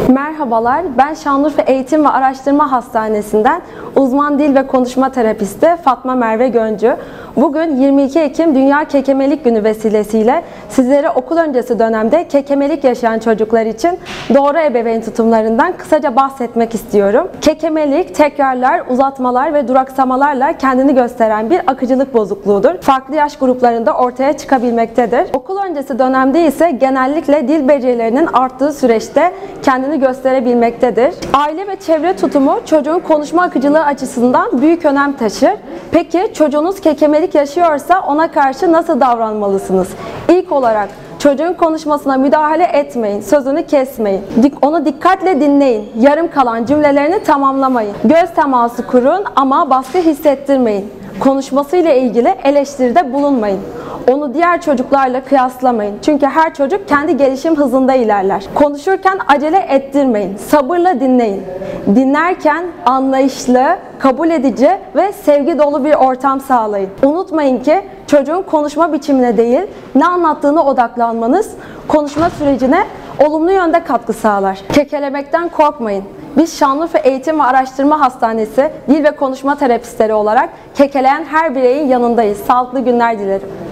Merhabalar, ben Şanlıurfa Eğitim ve Araştırma Hastanesi'nden uzman dil ve konuşma terapisti Fatma Merve Göncü. Bugün 22 Ekim Dünya Kekemelik Günü vesilesiyle sizlere okul öncesi dönemde kekemelik yaşayan çocuklar için doğru ebeveyn tutumlarından kısaca bahsetmek istiyorum. Kekemelik, tekrarlar, uzatmalar ve duraksamalarla kendini gösteren bir akıcılık bozukluğudur. Farklı yaş gruplarında ortaya çıkabilmektedir. Okul öncesi dönemde ise genellikle dil becerilerinin arttığı süreçte kendini gösterebilmektedir. Aile ve çevre tutumu çocuğun konuşma akıcılığı açısından büyük önem taşır. Peki çocuğunuz kekemelik yaşıyorsa ona karşı nasıl davranmalısınız? İlk olarak çocuğun konuşmasına müdahale etmeyin, sözünü kesmeyin. Onu dikkatle dinleyin, yarım kalan cümlelerini tamamlamayın. Göz teması kurun ama baskı hissettirmeyin. Konuşmasıyla ilgili eleştiride bulunmayın. Onu diğer çocuklarla kıyaslamayın. Çünkü her çocuk kendi gelişim hızında ilerler. Konuşurken acele ettirmeyin. Sabırla dinleyin. Dinlerken anlayışlı, kabul edici ve sevgi dolu bir ortam sağlayın. Unutmayın ki çocuğun konuşma biçimine değil, ne anlattığına odaklanmanız konuşma sürecine olumlu yönde katkı sağlar. Kekelemekten korkmayın. Biz Şanlıurfa Eğitim ve Araştırma Hastanesi dil ve konuşma terapistleri olarak kekeleyen her bireyin yanındayız. Sağlıklı günler dilerim.